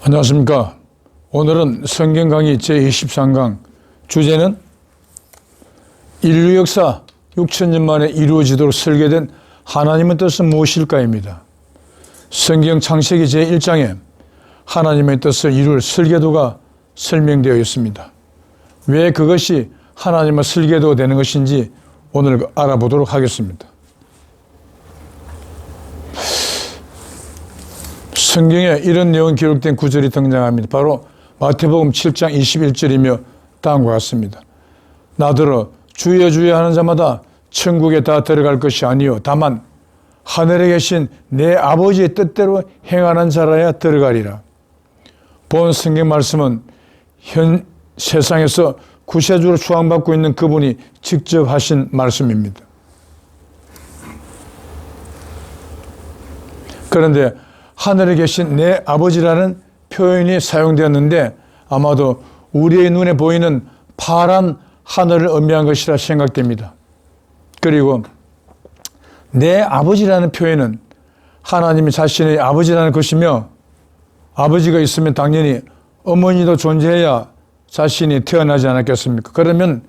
안녕하십니까. 오늘은 성경 강의 제23강 주제는 인류 역사 6천년 만에 이루어지도록 설계된 하나님의 뜻은 무엇일까입니다. 성경 창세기 제1장에 하나님의 뜻을 이룰 설계도가 설명되어 있습니다. 왜 그것이 하나님의 설계도가 되는 것인지 오늘 알아보도록 하겠습니다. 성경에 이런 내용이 기록된 구절이 등장합니다. 바로 마태복음 7장 21절이며 다음과 같습니다. 나더러 주여 주여 하는 자마다 천국에 다 들어갈 것이 아니요 다만 하늘에 계신 내 아버지의 뜻대로 행하는 자라야 들어가리라. 본 성경 말씀은 현 세상에서 구세주로 추앙받고 있는 그분이 직접 하신 말씀입니다. 그런데 하늘에 계신 내 아버지라는 표현이 사용되었는데 아마도 우리의 눈에 보이는 파란 하늘을 의미한 것이라 생각됩니다. 그리고 내 아버지라는 표현은 하나님이 자신의 아버지라는 것이며, 아버지가 있으면 당연히 어머니도 존재해야 자신이 태어나지 않았겠습니까? 그러면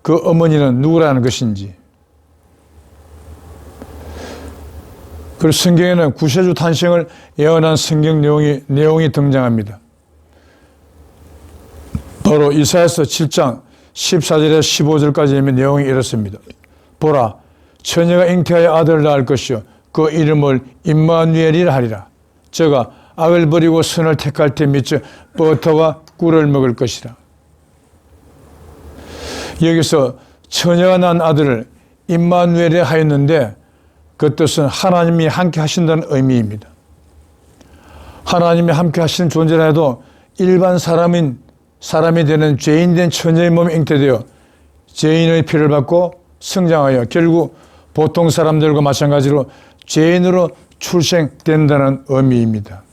그 어머니는 누구라는 것인지. 그리고 성경에는 구세주 탄생을 예언한 성경 내용이 등장합니다. 바로 이사야서 7장 14절에서 15절까지 있는 내용이 이렇습니다. 보라, 처녀가 잉태하여 아들을 낳을 것이요 그 이름을 임마누엘이라 하리라. 저가 악을 버리고 선을 택할 때 미쳐 버터와 꿀을 먹을 것이라. 여기서 처녀가 낳은 아들을 임마누엘이라 하였는데 그 뜻은 하나님이 함께 하신다는 의미입니다. 하나님이 함께 하시는 존재라 해도 일반 사람이 되는 죄인된 처녀의 몸에 잉태되어 죄인의 피를 받고 성장하여 결국 보통 사람들과 마찬가지로 죄인으로 출생된다는 의미입니다.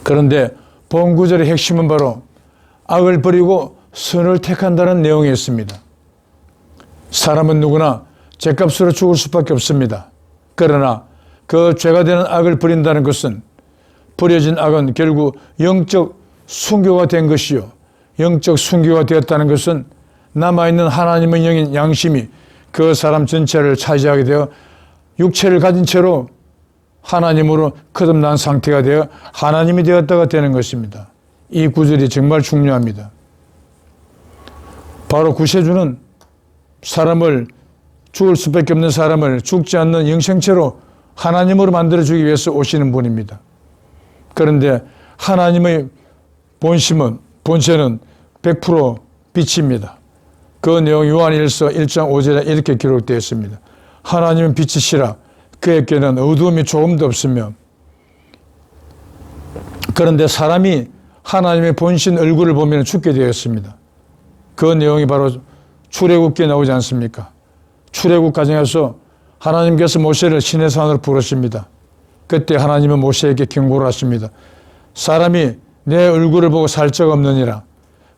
그런데 본 구절의 핵심은 바로 악을 버리고 선을 택한다는 내용이 있습니다. 사람은 누구나 죄값으로 죽을 수밖에 없습니다. 그러나 그 죄가 되는 악을 버린다는 것은, 버려진 악은 결국 영적 순교가 된 것이요, 영적 순교가 되었다는 것은 남아있는 하나님의 영인 양심이 그 사람 전체를 차지하게 되어 육체를 가진 채로 하나님으로 거듭난 상태가 되어 하나님이 되었다가 되는 것입니다. 이 구절이 정말 중요합니다. 바로 구세주는 죽을 수밖에 없는 사람을 죽지 않는 영생체로 하나님으로 만들어주기 위해서 오시는 분입니다. 그런데 하나님의 본체는 100% 빛입니다. 그 내용 요한일서 1장 5절에 이렇게 기록되어 있습니다. 하나님은 빛이시라 그에게는 어두움이 조금도 없으며. 그런데 사람이 하나님의 본신 얼굴을 보면 죽게 되었습니다. 그 내용이 바로 출애굽기에 나오지 않습니까? 출애굽 과정에서 하나님께서 모세를 시내산으로 부르십니다. 그때 하나님은 모세에게 경고를 하십니다. 사람이 내 얼굴을 보고 살 적 없느니라.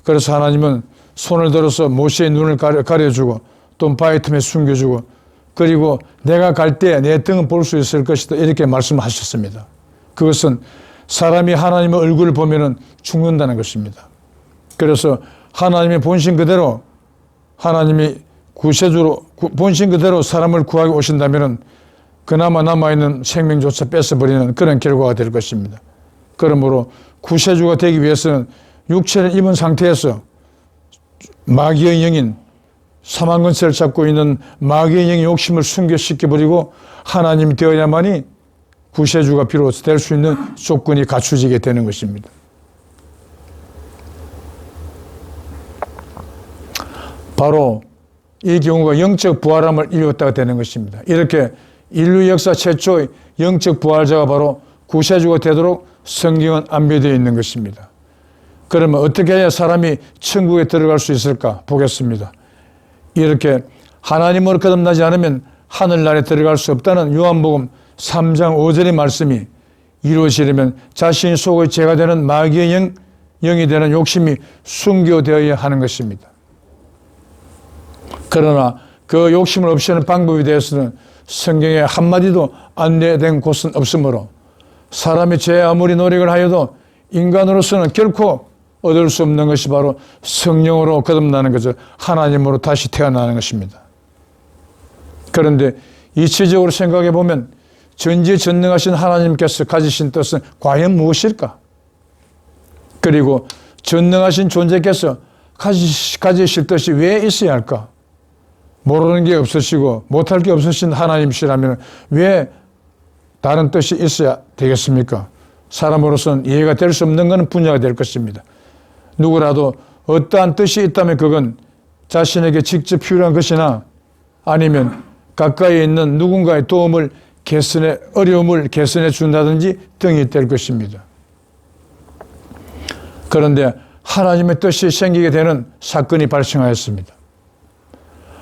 그래서 하나님은 손을 들어서 모세의 눈을 가려주고 또 바위 틈에 숨겨주고, 그리고 내가 갈 때 내 등은 볼 수 있을 것이다 이렇게 말씀하셨습니다. 그것은 사람이 하나님의 얼굴을 보면 죽는다는 것입니다. 그래서 하나님의 본신 그대로, 하나님이 구세주로 본신 그대로 사람을 구하게 오신다면 그나마 남아있는 생명조차 뺏어버리는 그런 결과가 될 것입니다. 그러므로 구세주가 되기 위해서는 육체를 입은 상태에서 마귀의 영인, 사망근세를 잡고 있는 마귀의 영의 욕심을 순교시켜버리고 하나님이 되어야만이 구세주가 비로소 될 수 있는 조건이 갖추지게 되는 것입니다. 바로 이 경우가 영적 부활함을 이루었다가 되는 것입니다. 이렇게 인류 역사 최초의 영적 부활자가 바로 구세주가 되도록 성경은 안배되어 있는 것입니다. 그러면 어떻게 해야 사람이 천국에 들어갈 수 있을까 보겠습니다. 이렇게 하나님으로 거듭나지 않으면 하늘나라에 들어갈 수 없다는 요한복음 3장 5절의 말씀이 이루어지려면 자신 속의 죄가 되는 마귀의 영이 되는 욕심이 순교되어야 하는 것입니다. 그러나 그 욕심을 없애는 방법에 대해서는 성경에 한마디도 안내된 곳은 없으므로 사람이 제 아무리 노력을 하여도 인간으로서는 결코 얻을 수 없는 것이 바로 성령으로 거듭나는 거죠. 하나님으로 다시 태어나는 것입니다. 그런데 이치적으로 생각해 보면 전지전능하신 하나님께서 가지신 뜻은 과연 무엇일까? 그리고 전능하신 존재께서 가지실 뜻이 왜 있어야 할까? 모르는 게 없으시고 못할 게 없으신 하나님이시라면 왜 다른 뜻이 있어야 되겠습니까? 사람으로서는 이해가 될 수 없는 것은 분야가 될 것입니다. 누구라도 어떠한 뜻이 있다면 그건 자신에게 직접 필요한 것이나 아니면 가까이 있는 누군가의 도움을 어려움을 개선해 준다든지 등이 될 것입니다. 그런데 하나님의 뜻이 생기게 되는 사건이 발생하였습니다.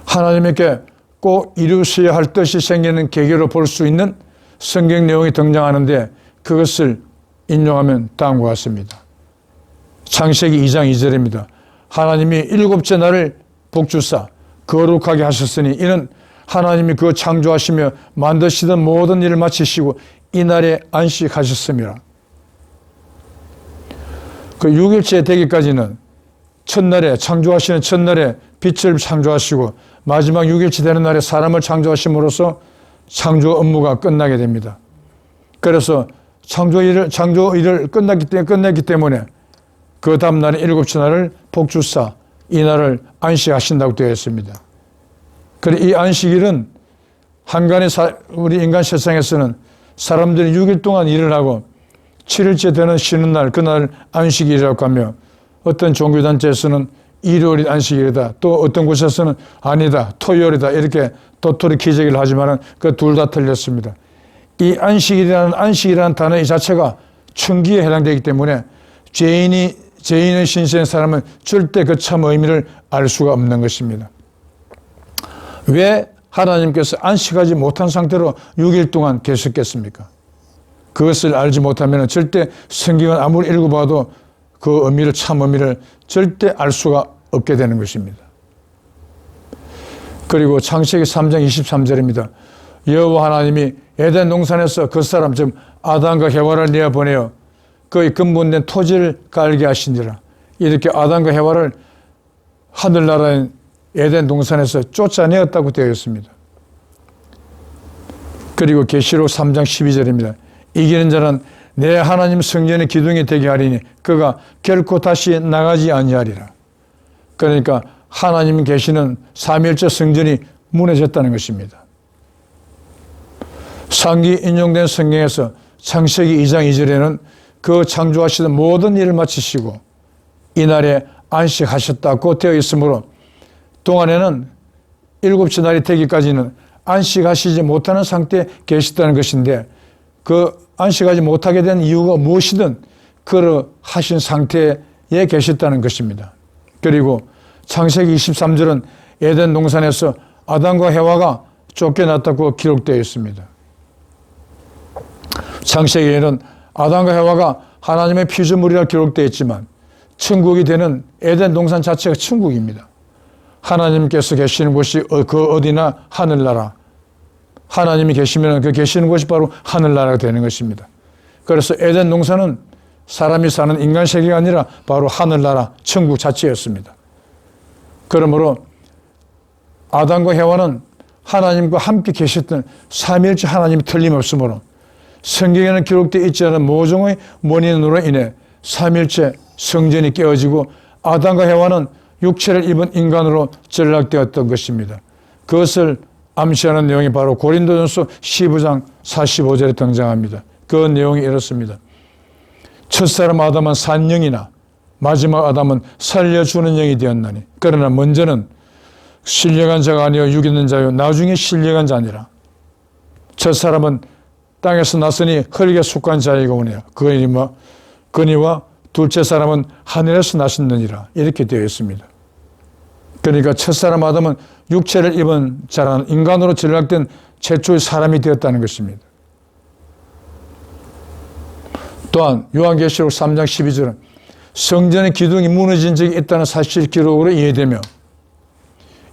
하나님께 꼭 이루셔야 할 뜻이 생기는 계기로 볼 수 있는 성경 내용이 등장하는데 그것을 인용하면 다음과 같습니다. 창세기 2장 2절입니다. 하나님이 일곱째 날을 복주사 거룩하게 하셨으니 이는 하나님이 그 창조하시며 만드시던 모든 일을 마치시고 이날에 안식하셨습니다. 그 6일째 되기까지는 첫날에 창조하시는 첫날에 빛을 창조하시고 마지막 6일째 되는 날에 사람을 창조하심으로써 창조 업무가 끝나게 됩니다. 그래서 창조 일을 끝냈기 때문에 그 다음 날에 일곱째 날을 복주사 이 날을 안식하신다고 되어 있습니다. 그리고 이 안식일은 한간의 우리 인간 세상에서는 사람들이 6일 동안 일을 하고 7일째 되는 쉬는 날, 그날 안식일이라고 하며 어떤 종교단체에서는 일요일이 안식일이다. 또 어떤 곳에서는 아니다. 토요일이다. 이렇게 도토리 기재기를 하지만 그 둘 다 틀렸습니다. 이 안식이라는 단어 이 자체가 천기에 해당되기 때문에 죄인의 신세인 사람은 절대 그 참 의미를 알 수가 없는 것입니다. 왜 하나님께서 안식하지 못한 상태로 6일 동안 계셨겠습니까? 그것을 알지 못하면 절대 성경을 아무리 읽어봐도 그 의미를, 참 의미를 절대 알 수가 없게 되는 것입니다. 그리고 창세기 3장 23절입니다. 여호와 하나님이 에덴 동산에서 그 사람, 즉 아담과 해와를 내어보내어 그의 근본된 토지를 깔게 하시니라. 이렇게 아담과 해와를 하늘나라인 에덴 동산에서 쫓아내었다고 되어 있습니다. 그리고 계시록 3장 12절입니다. 이기는 자는 내 하나님 성전의 기둥이 되게 하리니 그가 결코 다시 나가지 아니하리라. 그러니까 하나님 계시는 삼위일체 성전이 무너졌다는 것입니다. 상기 인용된 성경에서 창세기 2장 2절에는 그 창조하시던 모든 일을 마치시고 이날에 안식하셨다고 되어 있으므로 동안에는 일곱째 날이 되기까지는 안식하시지 못하는 상태에 계시다는 것인데 그 안식하지 못하게 된 이유가 무엇이든 그러하신 상태에 계셨다는 것입니다. 그리고 창세기 23절은 에덴 동산에서 아담과 해와가 쫓겨났다고 기록되어 있습니다. 창세기에는 아담과 해와가 하나님의 피조물이라 기록되어 있지만 천국이 되는 에덴 동산 자체가 천국입니다. 하나님께서 계시는 곳이 그 어디나 하늘나라. 하나님이 계시면 그 계시는 곳이 바로 하늘나라가 되는 것입니다. 그래서 에덴 동산은 사람이 사는 인간 세계가 아니라 바로 하늘나라, 천국 자체였습니다. 그러므로 아담과 해와는 하나님과 함께 계셨던 삼위일체 하나님이 틀림없으므로 성경에는 기록되어 있지 않은 모종의 원인으로 인해 삼위일체 성전이 깨어지고 아담과 해와는 육체를 입은 인간으로 전락되었던 것입니다. 그것을 암시하는 내용이 바로 고린도전서 15장 45절에 등장합니다. 그 내용이 이렇습니다. 첫사람 아담은 산 영이나 마지막 아담은 살려주는 영이 되었나니 그러나 먼저는 신령한 자가 아니요 육있는 자요 나중에 신령한 자니라. 첫사람은 땅에서 났으니 흙에 속한 자이거니와 그니와 둘째 사람은 하늘에서 나셨느니라. 이렇게 되어 있습니다. 그러니까 첫사람 아담은 육체를 입은 자라는 인간으로 전락된 최초의 사람이 되었다는 것입니다. 또한 요한계시록 3장 12절은 성전의 기둥이 무너진 적이 있다는 사실 기록으로 이해되며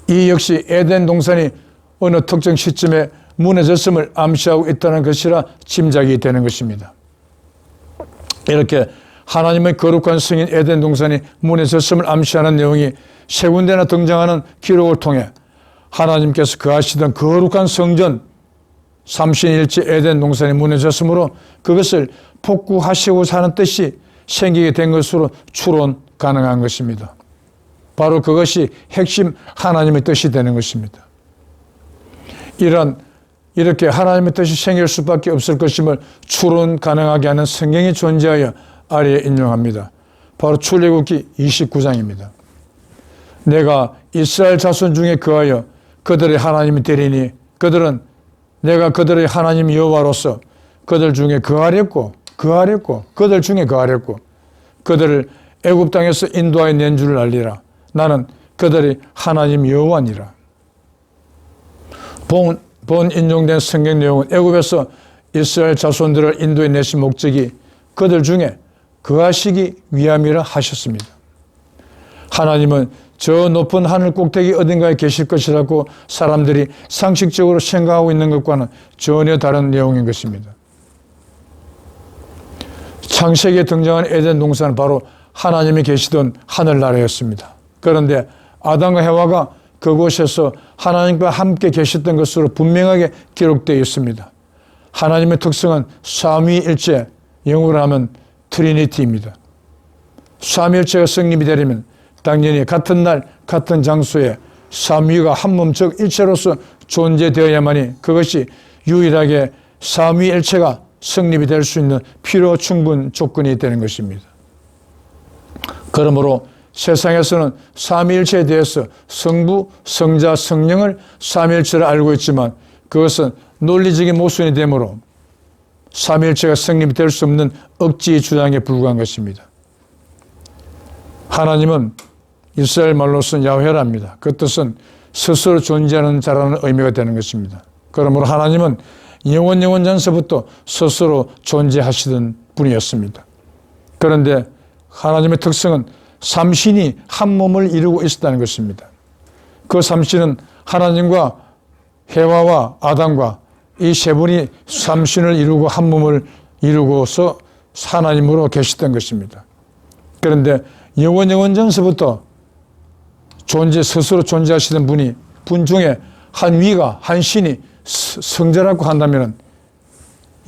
이 역시 에덴 동산이 어느 특정 시점에 무너졌음을 암시하고 있다는 것이라 짐작이 되는 것입니다. 이렇게 하나님의 거룩한 성인 에덴 동산이 무너졌음을 암시하는 내용이 세 군데나 등장하는 기록을 통해 하나님께서 거하시던 거룩한 성전 삼신일체 에덴 동산이 무너졌으므로 그것을 복구하시고자 하는 뜻이 생기게 된 것으로 추론 가능한 것입니다. 바로 그것이 핵심 하나님의 뜻이 되는 것입니다. 이렇게 하나님의 뜻이 생길 수밖에 없을 것임을 추론 가능하게 하는 성경이 존재하여 아래에 인용합니다. 바로 출애굽기 29장입니다. 내가 이스라엘 자손 중에 거하여 그들의 하나님이 되리니 그들은 내가 그들의 하나님 여호와로서 그들 중에 거하렸고 그들 중에 거하렸고 그들을 애굽 땅에서 인도하여 낸 줄을 알리라. 나는 그들의 하나님 여호와니라. 본 인용된 성경 내용은 애굽에서 이스라엘 자손들을 인도해 내신 목적이 그들 중에 거하시기 위함이라 하셨습니다. 하나님은 저 높은 하늘 꼭대기 어딘가에 계실 것이라고 사람들이 상식적으로 생각하고 있는 것과는 전혀 다른 내용인 것입니다. 창세기에 등장한 에덴 동산은 바로 하나님이 계시던 하늘나라였습니다. 그런데 아담과 해와가 그곳에서 하나님과 함께 계셨던 것으로 분명하게 기록되어 있습니다. 하나님의 특성은 삼위일체, 영어로 하면 트리니티입니다. 삼위일체가 성립이 되려면 당연히 같은 날 같은 장소에 삼위가 한몸적 일체로서 존재되어야만이 그것이 유일하게 삼위일체가 성립이 될 수 있는 필요 충분 조건이 되는 것입니다. 그러므로 세상에서는 삼위일체에 대해서 성부, 성자, 성령을 삼위일체로 알고 있지만 그것은 논리적인 모순이 되므로 삼위일체가 성립이 될 수 없는 억지 주장에 불과한 것입니다. 하나님은 이스라엘 말로서는 야훼랍니다. 그 뜻은 스스로 존재하는 자라는 의미가 되는 것입니다. 그러므로 하나님은 영원 전서부터 스스로 존재하시던 분이었습니다. 그런데 하나님의 특성은 삼신이 한 몸을 이루고 있었다는 것입니다. 그 삼신은 하나님과 해와와 아담과 이 세 분이 삼신을 이루고 한 몸을 이루고서 하나님으로 계셨던 것입니다. 그런데 영원 전서부터 스스로 존재하시던 분 중에 한 위가, 한 신이 성자라고 한다면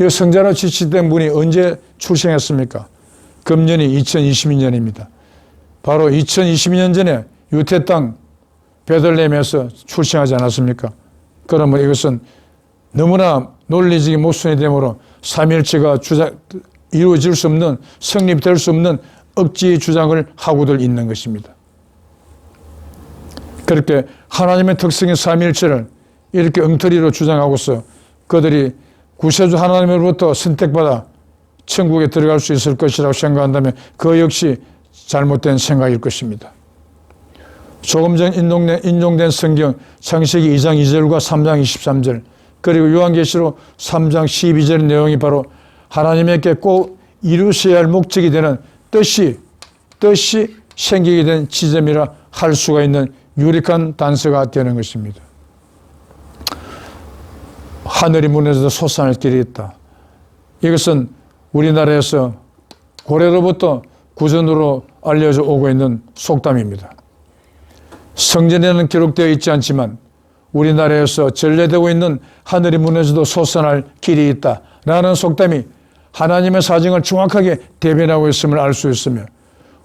이 성자로 지칭된 분이 언제 출생했습니까? 금년이 2022년입니다. 바로 2022년 전에 유태 땅 베들레헴에서 출생하지 않았습니까? 그러면 이것은 너무나 논리적인 모순이 되므로 삼위일체가 이루어질 수 없는, 성립될 수 없는 억지 주장을 하고들 있는 것입니다. 그렇게 하나님의 특성인 삼위일체를 이렇게 엉터리로 주장하고서 그들이 구세주 하나님으로부터 선택받아 천국에 들어갈 수 있을 것이라고 생각한다면 그 역시 잘못된 생각일 것입니다. 조금 전 인용된 성경 창세기 2장 2절과 3장 23절 그리고 요한계시록 3장 12절 내용이 바로 하나님에게 꼭 이루셔야 할 목적이 되는 뜻이 생기게 된 지점이라 할 수가 있는 유력한 단서가 되는 것입니다. 하늘이 무너져서 솟아날 길이 있다. 이것은 우리나라에서 고래로부터 구전으로 알려져 오고 있는 속담입니다. 성전에는 기록되어 있지 않지만 우리나라에서 전래되고 있는 하늘이 무너져도 솟아날 길이 있다라는 속담이 하나님의 사정을 정확하게 대변하고 있음을 알 수 있으며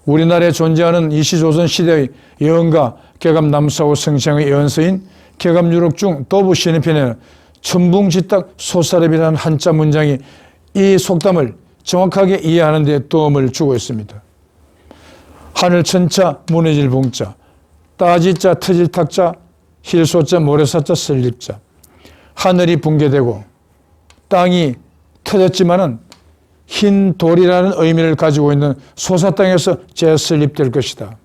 우리나라에 존재하는 이시조선 시대의 예언가 개감남사오 성생의 예언서인 개감유록 중 도부 시내편에는 천붕지탁 소사렙이라는 한자 문장이 이 속담을 정확하게 이해하는 데 도움을 주고 있습니다. 하늘천자 무너질 붕자 따지자 터질 탁자 힐소자 모래사자 설립자 하늘이 붕괴되고 땅이 터졌지만은 흰 돌이라는 의미를 가지고 있는 소사 땅에서 재설립될 것이다.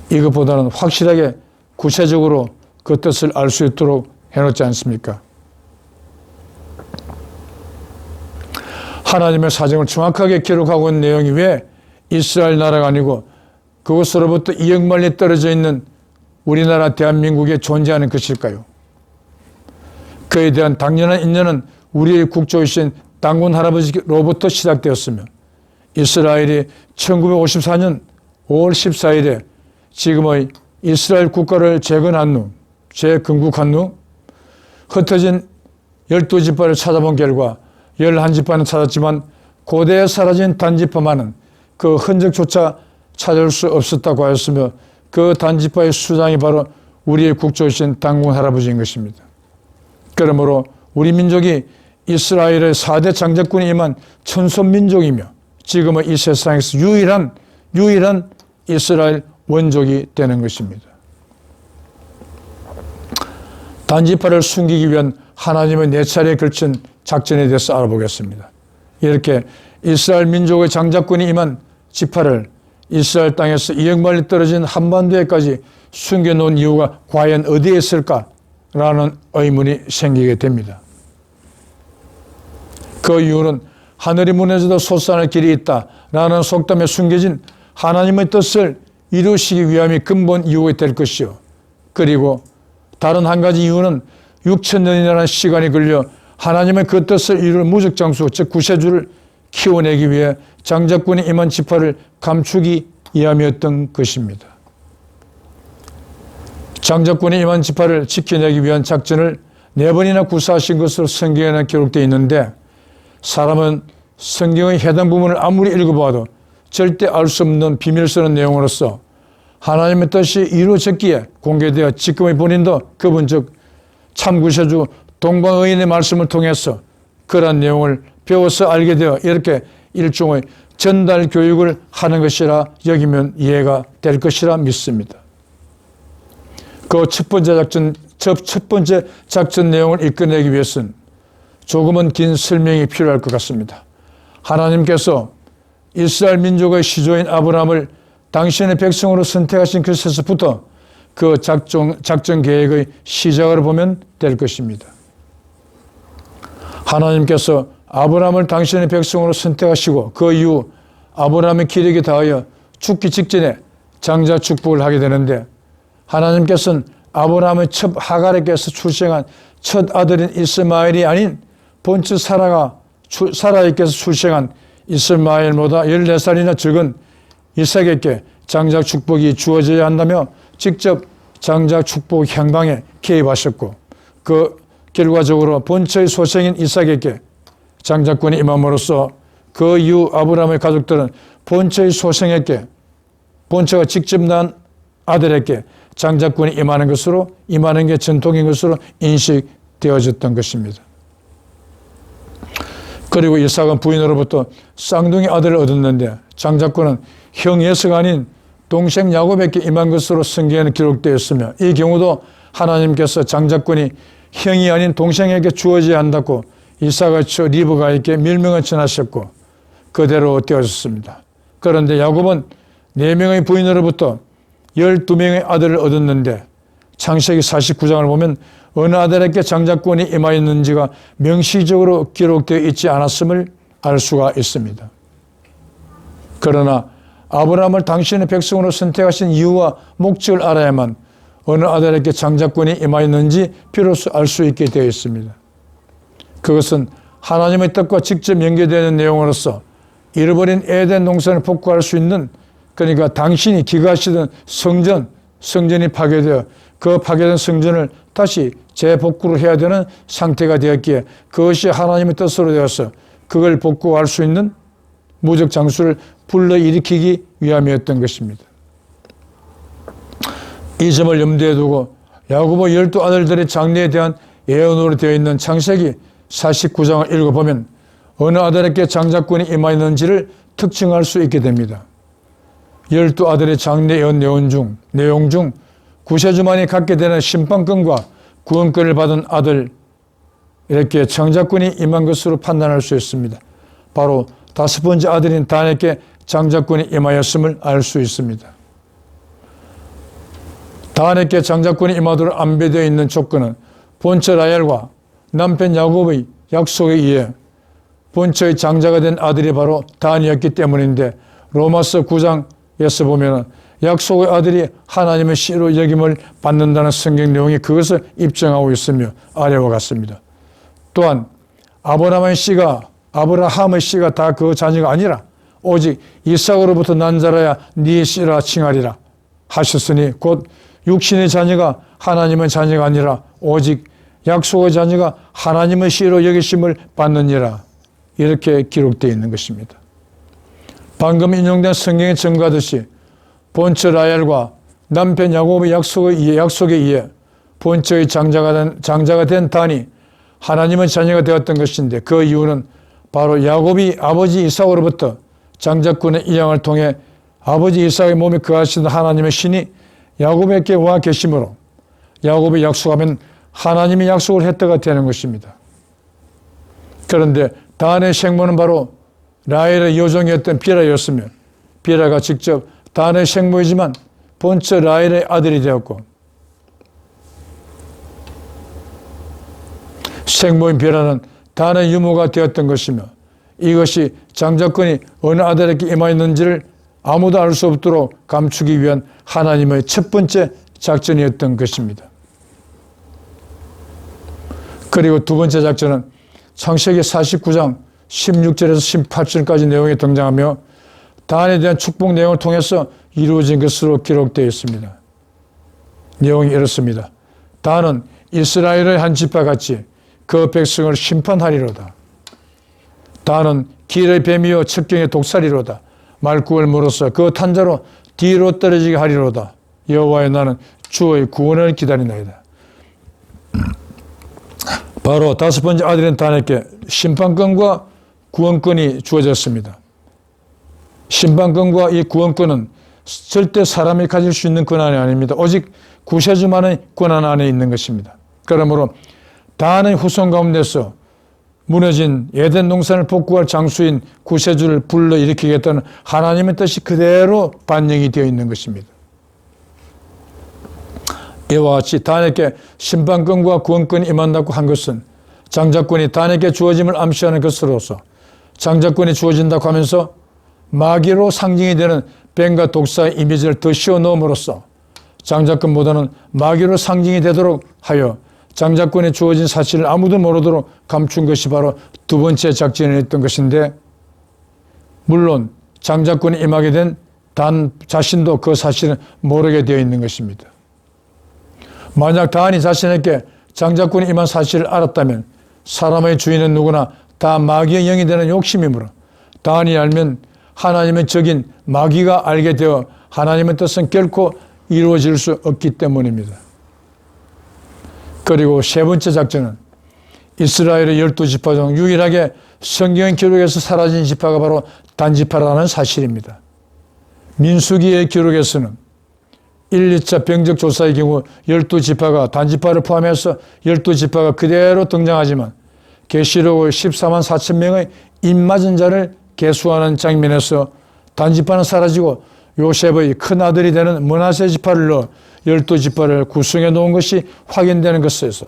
이것보다는 확실하게 구체적으로 그 뜻을 알 수 있도록 해놓지 않습니까? 하나님의 사정을 정확하게 기록하고 있는 내용이 왜 이스라엘 나라가 아니고 그것으로부터 2억 마리 떨어져 있는 우리나라 대한민국에 존재하는 것일까요? 그에 대한 당연한 인연은 우리의 국조이신 당군 할아버지로부터 시작되었으며 이스라엘이 1954년 5월 14일에 지금의 이스라엘 국가를 재건국한 후 흩어진 12지파를 찾아본 결과 11지파는 찾았지만 고대에 사라진 단지파만은 그 흔적조차 찾을 수 없었다고 하였으며 그 단지파의 수장이 바로 우리의 국조이신 당군 할아버지인 것입니다. 그러므로 우리 민족이 이스라엘의 4대 장자권이 임한 천손민족이며 지금의 이 세상에서 유일한 이스라엘 원족이 되는 것입니다. 단지파를 숨기기 위한 하나님의 4차례에 걸친 작전에 대해서 알아보겠습니다. 이렇게 이스라엘 민족의 장자권이 임한 지파를 이스라엘 땅에서 2억 마리 떨어진 한반도에까지 숨겨놓은 이유가 과연 어디에 있을까라는 의문이 생기게 됩니다. 그 이유는 하늘이 무너져도 솟아날 길이 있다라는 속담에 숨겨진 하나님의 뜻을 이루시기 위함이 근본 이유가 될 것이요. 그리고 다른 한 가지 이유는 6,000년이라는 시간이 걸려 하나님의 그 뜻을 이룰 무적장수, 즉 구세주를 키워내기 위해 장자권이 임한 지파를 감추기 위함이었던 것입니다. 장자권이 임한 지파를 지켜내기 위한 작전을 4번이나 구사하신 것으로 성경에는 기록되어 있는데 사람은 성경의 해당 부분을 아무리 읽어봐도 절대 알 수 없는 비밀스러운 내용으로서 하나님의 뜻이 이루어졌기에 공개되어 지금의 본인도 그분 즉 참구세주 동방의인의 말씀을 통해서 그러한 내용을 배워서 알게 되어 이렇게 일종의 전달 교육을 하는 것이라 여기면 이해가 될 것이라 믿습니다. 그 첫 번째 작전 내용을 이끌어내기 위해서는 조금은 긴 설명이 필요할 것 같습니다. 하나님께서 이스라엘 민족의 시조인 아브라함을 당신의 백성으로 선택하신 것에서부터 그 작전 계획의 시작을 보면 될 것입니다. 하나님께서 아브라함을 당신의 백성으로 선택하시고 그 이후 아브라함의 기력이 다하여 죽기 직전에 장자 축복을 하게 되는데 하나님께서는 아브라함의 첩 하갈에게서 출생한 첫 아들인 이스마엘이 아닌 본처 사라에게서 출생한 이스마엘보다 14살이나 적은 이삭에게 장자 축복이 주어져야 한다며 직접 장자 축복 행방에 개입하셨고 그 결과적으로 본처의 소생인 이삭에게 장자권이 임함으로써 그 이후 아브라함의 가족들은 본처의 소생에게 본처가 직접 낳은 아들에게 장자권이 임하는 게 전통인 것으로 인식되어졌던 것입니다. 그리고 이삭은 부인으로부터 쌍둥이 아들을 얻었는데 장자권은 형 예서가 아닌 동생 야곱에게 임한 것으로 성경에는 기록되어 있으며 이 경우도 하나님께서 장자권이 형이 아닌 동생에게 주어져야 한다고 이삭의 처 리브가에게 밀명을 전하셨고 그대로 되어졌습니다. 그런데 야곱은 4명의 부인으로부터 12명의 아들을 얻었는데 창세기 49장을 보면 어느 아들에게 장자권이 임하였는지가 명시적으로 기록되어 있지 않았음을 알 수가 있습니다. 그러나 아브라함을 당신의 백성으로 선택하신 이유와 목적을 알아야만 어느 아들에게 장자권이 임하였는지 비로소 알 수 있게 되어 있습니다. 그것은 하나님의 뜻과 직접 연계되는 내용으로서 잃어버린 에덴 동산을 복구할 수 있는 그러니까 당신이 기거하시던 성전이 파괴되어 그 파괴된 성전을 다시 재복구를 해야 되는 상태가 되었기에 그것이 하나님의 뜻으로 되어서 그걸 복구할 수 있는 무적 장수를 불러일으키기 위함이었던 것입니다. 이 점을 염두에 두고 야곱의 12아들들의 장래에 대한 예언으로 되어 있는 창세기 49장을 읽어보면 어느 아들에게 장자권이 임하였는지를 특징할 수 있게 됩니다. 12아들의 장래 예언 내용 중 구세주만이 갖게 되는 심판권과 구원권을 받은 아들 이렇게 장자권이 임한 것으로 판단할 수 있습니다. 바로 5번째 아들인 단에게 장자권이 임하였음을 알 수 있습니다. 단에게 장자권이 임하도록 안배되어 있는 조건은 본처 라헬과 남편 야곱의 약속에 의해 본처의 장자가 된 아들이 바로 단이었기 때문인데 로마서 9장에서 보면 약속의 아들이 하나님의 씨로 여김을 받는다는 성경 내용이 그것을 입증하고 있으며 아래와 같습니다. 또한 아브라함의 씨가 다 그 자녀가 아니라 오직 이삭으로부터 난 자라야 네 씨라 칭하리라 하셨으니 곧 육신의 자녀가 하나님의 자녀가 아니라 오직 약속의 자녀가 하나님의 씨로 여기심을 받느니라. 이렇게 기록되어 있는 것입니다. 방금 인용된 성경의 증거하듯이 본처 라헬과 남편 야곱의 약속에 의해 본처의 장자가 된 단이 하나님의 자녀가 되었던 것인데, 그 이유는 바로 야곱이 아버지 이삭으로부터 장자권의 이양을 통해 아버지 이삭의 몸에 거하시던 하나님의 신이 야곱에게 와 계심으로 야곱이 약속하면 하나님이 약속을 했다가 되는 것입니다. 그런데 단의 생모는 바로 라헬의 여종이었던 빌하였으며, 빌하가 직접 단의 생모이지만 본처 라헬의 아들이 되었고, 생모인 빌하는 단의 유모가 되었던 것이며, 이것이 장자권이 어느 아들에게 임하였는지를 아무도 알 수 없도록 감추기 위한 하나님의 첫 번째 작전이었던 것입니다. 그리고 두 번째 작전은 창세기 49장 16절에서 18절까지 내용이 등장하며 단에 대한 축복 내용을 통해서 이루어진 것으로 기록되어 있습니다. 내용이 이렇습니다. 단은 이스라엘의 한 지파같이 그 백성을 심판하리로다. 단은 길의 뱀이요 첩경의 독살이로다. 말구을 물어서 그 탄자로 뒤로 떨어지게 하리로다. 여호와의 나는 주의 구원을 기다리나이다. 바로 다섯 번째 아들인 단에게 심판권과 구원권이 주어졌습니다. 심판권과 이 구원권은 절대 사람이 가질 수 있는 권한이 아닙니다. 오직 구세주만의 권한 안에 있는 것입니다. 그러므로 단의 후손 가운데서 무너진 에덴 동산을 복구할 장수인 구세주를 불러일으키겠다는 하나님의 뜻이 그대로 반영이 되어 있는 것입니다. 이와 같이 단에게 심판권과 구원권이 임한다고 한 것은 장자권이 단에게 주어짐을 암시하는 것으로서 장자권이 주어진다고 하면서 마귀로 상징이 되는 뱀과 독사의 이미지를 더 씌워넣음으로써 장자권보다는 마귀로 상징이 되도록 하여 장자권이 주어진 사실을 아무도 모르도록 감춘 것이 바로 두 번째 작전이었던 것인데, 물론 장자권이 임하게 된 단 자신도 그 사실은 모르게 되어 있는 것입니다. 만약 단이 자신에게 장자권이 임한 사실을 알았다면 사람의 주인은 누구나 다 마귀의 영이 되는 욕심이므로 단이 알면 하나님의 적인 마귀가 알게 되어 하나님의 뜻은 결코 이루어질 수 없기 때문입니다. 그리고 세 번째 작전은 이스라엘의 12지파 중 유일하게 성경 기록에서 사라진 지파가 바로 단지파라는 사실입니다. 민수기의 기록에서는 1, 2차 병적 조사의 경우 12지파가 단지파를 포함해서 12지파가 그대로 등장하지만 계시록의 14만 4천 명의 입맞은 자를 계수하는 장면에서 단지파는 사라지고 요셉의 큰아들이 되는 므낫세 지파를 넣어 12지파를 구성해 놓은 것이 확인되는 것에서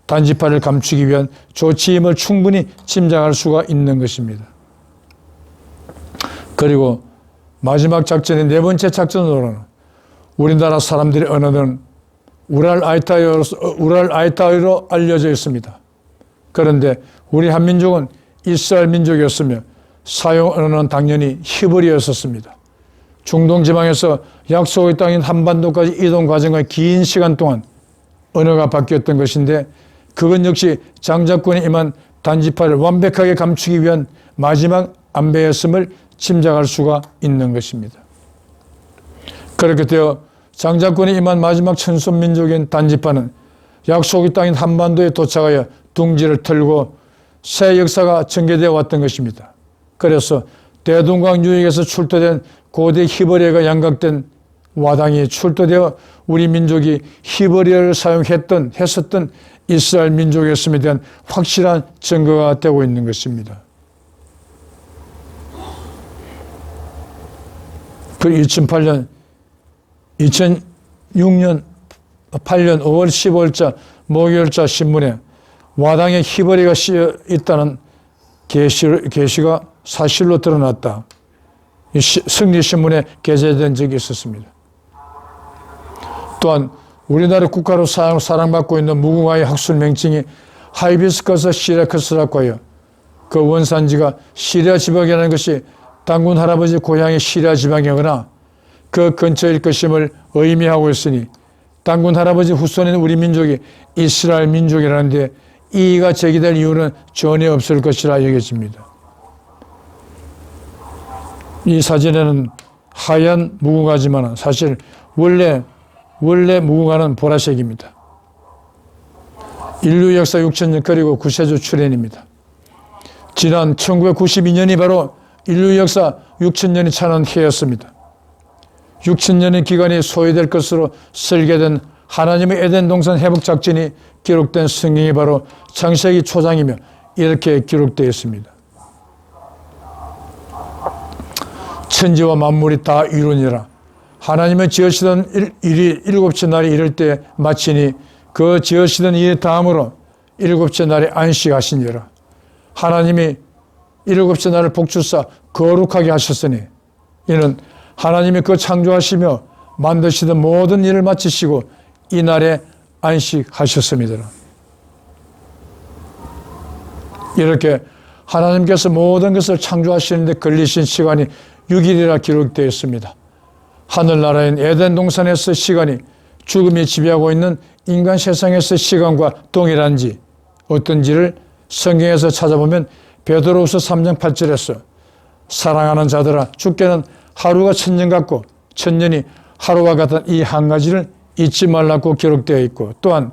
단지파를 감추기 위한 조치임을 충분히 짐작할 수가 있는 것입니다. 그리고 마지막 작전의 네 번째 작전으로는 우리나라 사람들의 언어는 우랄 아이타이로 알려져 있습니다. 그런데 우리 한민족은 이스라엘 민족이었으며 사용 언어는 당연히 히브리어였습니다. 중동 지방에서 약속의 땅인 한반도까지 이동 과정의 긴 시간 동안 언어가 바뀌었던 것인데, 그건 역시 장자권이 임한 단지파를 완벽하게 감추기 위한 마지막 안배였음을 짐작할 수가 있는 것입니다. 그렇게 되어 장자권이 임한 마지막 천손민족인 단지파는 약속의 땅인 한반도에 도착하여 둥지를 틀고 새 역사가 전개되어 왔던 것입니다. 그래서 대동강 유역에서 출토된 고대 히브리어가 양각된 와당이 출토되어 우리 민족이 히브리어를 했었던 이스라엘 민족이었음에 대한 확실한 증거가 되고 있는 것입니다. 그 2006년 8년 5월 15일자 목요일자 신문에 와당에 히브리어가 씌어 있다는 게시가 사실로 드러났다. 승리신문에 게재된 적이 있었습니다. 또한 우리나라 국가로 사랑받고 있는 무궁화의 학술 명칭이 하이비스커스 시라크스라고 하여 그 원산지가 시리아 지방이라는 것이 단군 할아버지 고향이 시리아 지방이거나 그 근처일 것임을 의미하고 있으니 단군 할아버지 후손인 우리 민족이 이스라엘 민족이라는데 이의가 제기될 이유는 전혀 없을 것이라 여겨집니다. 이 사진에는 하얀 무궁화지만 사실 원래 무궁화는 보라색입니다. 인류 역사 6,000년 그리고 구세주 출현입니다. 지난 1992년이 바로 인류 역사 6,000년이 차는 해였습니다. 6,000년의 기간이 소요될 것으로 설계된 하나님의 에덴 동산 회복 작전이 기록된 성경이 바로 창세기 초장이며 이렇게 기록되어 있습니다. 천지와 만물이 다 이루니라. 하나님의 지으시던 일이 일곱째 날이 이를 때 마치니 그 지으시던 일의 다음으로 일곱째 날에 안식하시니라. 하나님이 일곱째 날을 복주사 거룩하게 하셨으니 이는 하나님이 그 창조하시며 만드시던 모든 일을 마치시고 이 날에 안식하셨습니다. 이렇게 하나님께서 모든 것을 창조하시는데 걸리신 시간이 6일이라 기록되어 있습니다. 하늘나라인 에덴 동산에서 시간이 죽음이 지배하고 있는 인간 세상에서 시간과 동일한지 어떤지를 성경에서 찾아보면 베드로후서 3장 8절에서 사랑하는 자들아 주께는 하루가 천년 같고 천년이 하루와 같은 이 한 가지를 잊지 말라고 기록되어 있고 또한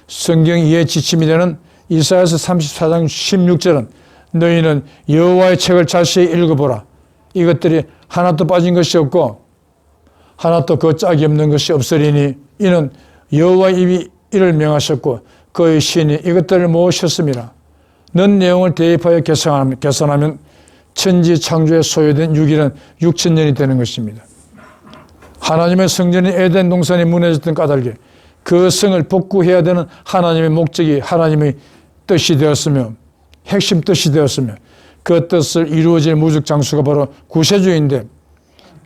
성경 이해 지침이 되는 이사야서 34장 16절은 너희는 여호와의 책을 자세히 읽어보라. 이것들이 하나도 빠진 것이 없고 하나도 그 짝이 없는 것이 없으리니 이는 여호와의 입이 이를 명하셨고 그의 신이 이것들을 모으셨습니다. 는 내용을 대입하여 계산하면 천지 창조에 소요된 6일은 6,000년이 되는 것입니다. 하나님의 성전인 에덴 동산이 무너졌던 까닭에 그 성을 복구해야 되는 하나님의 목적이 하나님의 뜻이 되었으며 핵심 뜻이 되었으며 그 뜻을 이루어질 무적 장수가 바로 구세주인데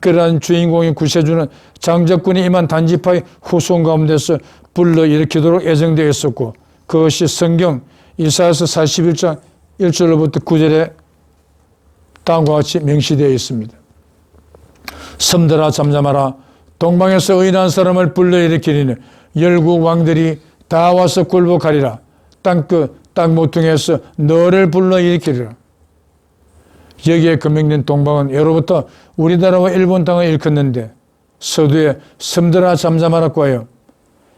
그러한 주인공인 구세주는 장적군이 임한 단지파의 후손 가운데서 불러일으키도록 예정되어 있었고 그것이 성경 이사야서 41장 1절로부터 9절에 다음과 같이 명시되어 있습니다. 섬들아 잠잠하라. 동방에서 의인한 사람을 불러일으키리니 열국 왕들이 다 와서 굴복하리라. 땅끝 땅 모퉁이에서 너를 불러일으키리라. 여기에 금명된 동방은 예로부터 우리나라와 일본 땅을 일컫는데 서두에 섬들아 잠잠하라고 하여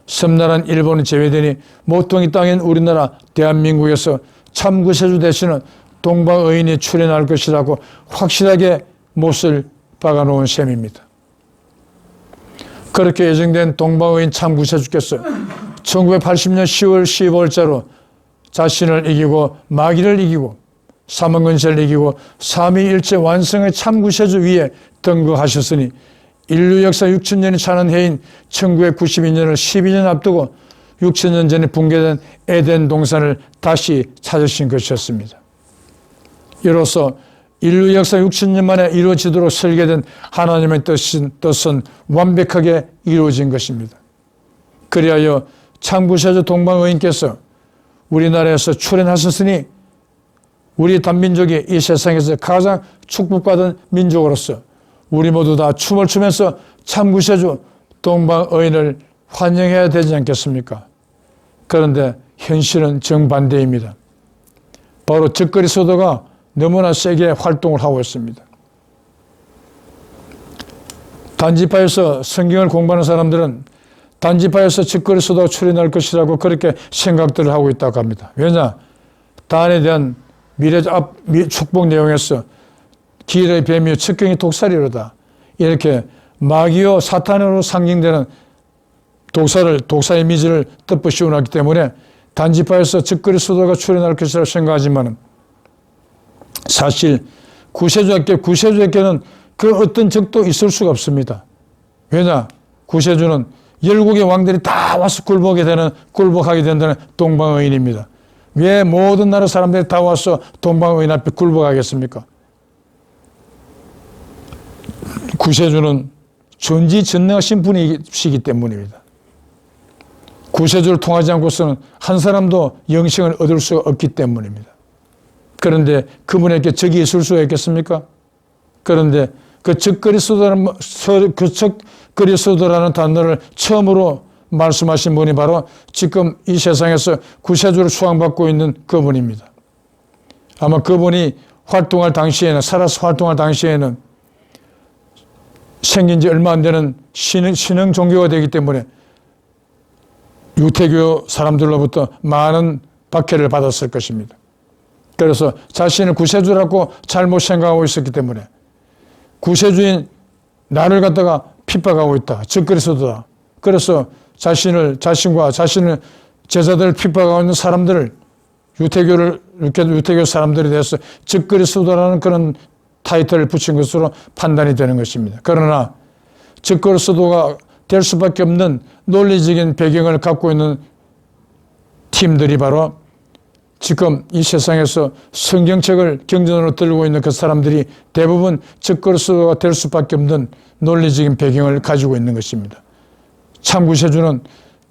섬나라는 일본이 제외되니 모퉁이 땅인 우리나라 대한민국에서 참 구세주 되시는 동방의인이 출현할 것이라고 확실하게 못을 박아놓은 셈입니다. 그렇게 예정된 동방의인 참 구세주께서 1980년 10월 15일자로 자신을 이기고 마귀를 이기고 사망근세를 이기고 삼위일체 완성의 참 구세주 위에 등극하셨으니 인류 역사 6,000년이 차는 해인 1992년을 12년 앞두고 6,000년 전에 붕괴된 에덴 동산을 다시 찾으신 것이었습니다. 이로써 인류 역사 6,000년 만에 이루어지도록 설계된 하나님의 뜻은 완벽하게 이루어진 것입니다. 그리하여 참 구세주 동방의인께서 우리나라에서 출현하셨으니 우리 단민족이 이 세상에서 가장 축복받은 민족으로서 우리 모두 다 춤을 추면서 참 구세주 동방의인을 환영해야 되지 않겠습니까? 그런데 현실은 정반대입니다. 바로 적거리 소도가 너무나 세게 활동을 하고 있습니다. 단지파에서 성경을 공부하는 사람들은 단지파에서 적거리 소도가 출현할 것이라고 그렇게 생각들을 하고 있다고 합니다. 왜냐? 단에 대한 미래적 축복 내용에서 길의 뱀이요 척경이 독살이로다. 이렇게 마귀요 사탄으로 상징되는 독사의 미지를 뜻부 씌워놨기 때문에 단지파에서 적거리 소도가 출현할 것이라고 생각하지만 사실 구세주에게는 그 어떤 적도 있을 수가 없습니다. 왜냐? 구세주는 열국의 왕들이 다 와서 굴복하게 된다는 동방의인입니다. 왜 모든 나라 사람들이 다 와서 동방의인 앞에 굴복하겠습니까? 구세주는 전지전능하신 분이시기 때문입니다. 구세주를 통하지 않고서는 한 사람도 영생을 얻을 수가 없기 때문입니다. 그런데 그분에게 적이 있을 수가 있겠습니까? 그런데 그 적그리스도라는 단어를 처음으로 말씀하신 분이 바로 지금 이 세상에서 구세주로 추앙받고 있는 그분입니다. 아마 그분이 살아서 활동할 당시에는 생긴 지 얼마 안 되는 신흥 종교가 되기 때문에 유태교 사람들로부터 많은 박해를 받았을 것입니다. 그래서 자신을 구세주라고 잘못 생각하고 있었기 때문에 구세주인 나를 갖다가 핍박하고 있다. 적그리스도다. 그래서 자신과 자신의 제자들을 핍박하고 있는 사람들을 유태교 사람들에 대해서 적그리스도라는 그런 타이틀을 붙인 것으로 판단이 되는 것입니다. 그러나 적그리스도가 될 수밖에 없는 논리적인 배경을 갖고 있는 팀들이 바로 지금 이 세상에서 성경책을 경전으로 들고 있는 그 사람들이 대부분 적그리스도가 될 수밖에 없는 논리적인 배경을 가지고 있는 것입니다. 참 구세주는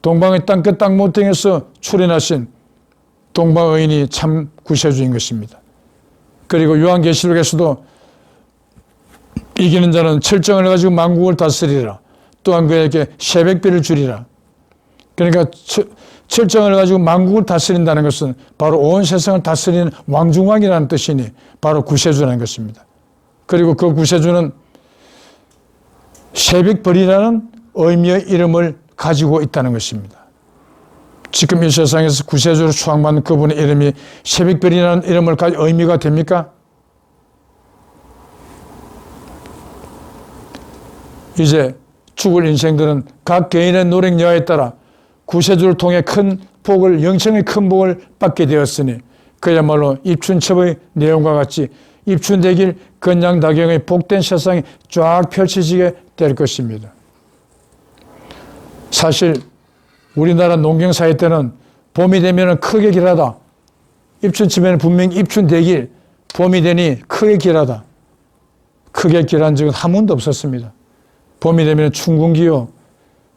동방의 땅끝 땅모퉁이에서 출현하신 동방의인이 참 구세주인 것입니다. 그리고 요한계시록에서도 이기는 자는 철정을 가지고 만국을 다스리라. 또한 그에게 새벽별을 주리라. 그러니까 철정을 가지고 만국을 다스린다는 것은 바로 온 세상을 다스리는 왕중왕이라는 뜻이니 바로 구세주라는 것입니다. 그리고 그 구세주는 새벽별이라는 의미의 이름을 가지고 있다는 것입니다. 지금 이 세상에서 구세주로 추앙받는 그분의 이름이 새벽별이라는 이름을 가지고 의미가 됩니까? 이제 죽을 인생들은 각 개인의 노력 여하에 따라 구세주를 통해 큰 복을, 영생의 큰 복을 받게 되었으니 그야말로 입춘첩의 내용과 같이 입춘대길 건양다경의 복된 세상이 쫙 펼쳐지게 될 것입니다. 사실 우리나라 농경사회 때는 봄이 되면 크게 길하다. 입춘쯤에는 분명히 입춘대길, 봄이 되니 크게 길하다. 크게 길한 적은 한 번도 없었습니다. 봄이 되면 춘궁기요.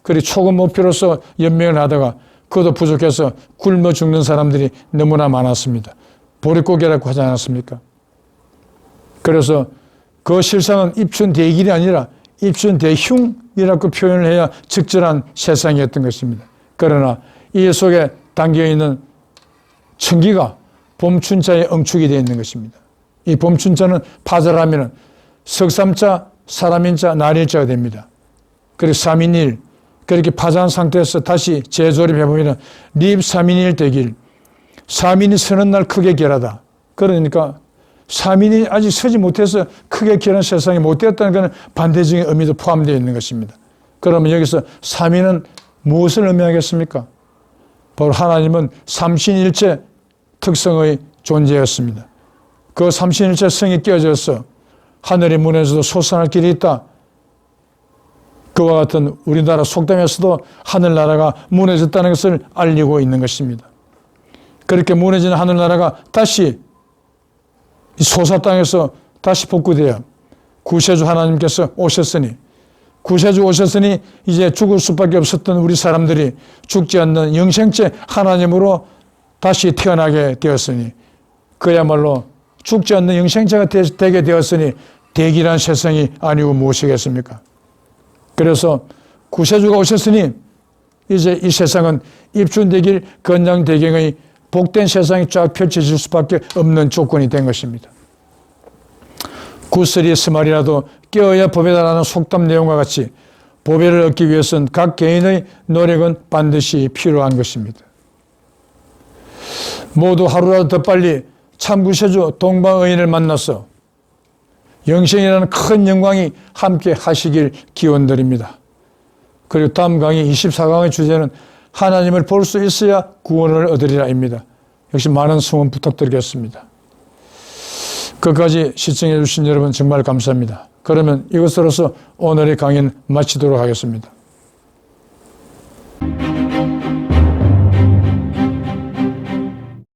그리고 초급 목표로서 연명을 하다가 그것도 부족해서 굶어 죽는 사람들이 너무나 많았습니다. 보릿고개라고 하지 않았습니까? 그래서 그 실상은 입춘대길이 아니라 입춘대흉이라고 표현을 해야 적절한 세상이었던 것입니다. 그러나 이 속에 담겨있는 천기가 봄춘자에 응축이 되어 있는 것입니다. 이 봄춘자는 파절하면 석삼자, 사람인자, 날일자가 됩니다. 그리고 3인일, 그렇게 파자한 상태에서 다시 재조립해보면 립3인일 되길, 3인이 서는 날 크게 결하다. 그러니까 3인이 아직 서지 못해서 크게 결한 세상이 못 되었다는 것은 반대적인 의미도 포함되어 있는 것입니다. 그러면 여기서 3인은 무엇을 의미하겠습니까? 바로 하나님은 삼신일체 특성의 존재였습니다. 그 삼신일체 성이 깨어져서 하늘의 문에서도 솟아날 길이 있다. 그와 같은 우리나라 속담에서도 하늘나라가 무너졌다는 것을 알리고 있는 것입니다. 그렇게 무너진 하늘나라가 다시 소사 땅에서 다시 복구되어 구세주 하나님께서 오셨으니, 구세주 오셨으니 이제 죽을 수밖에 없었던 우리 사람들이 죽지 않는 영생체 하나님으로 다시 태어나게 되었으니, 그야말로 죽지 않는 영생체가 되게 되었으니 대기란 세상이 아니고 무엇이겠습니까? 그래서 구세주가 오셨으니 이제 이 세상은 입춘대길 건양대경의 복된 세상이 쫙 펼쳐질 수밖에 없는 조건이 된 것입니다. 구슬이 스말이라도 깨어야 보배다라는 속담 내용과 같이 보배를 얻기 위해서는 각 개인의 노력은 반드시 필요한 것입니다. 모두 하루라도 더 빨리 참구세주 동방의인을 만나서 영생이라는 큰 영광이 함께 하시길 기원드립니다. 그리고 다음 강의 24강의 주제는 하나님을 볼 수 있어야 구원을 얻으리라입니다. 역시 많은 성원 부탁드리겠습니다. 끝까지 시청해 주신 여러분 정말 감사합니다. 그러면 이것으로서 오늘의 강의는 마치도록 하겠습니다.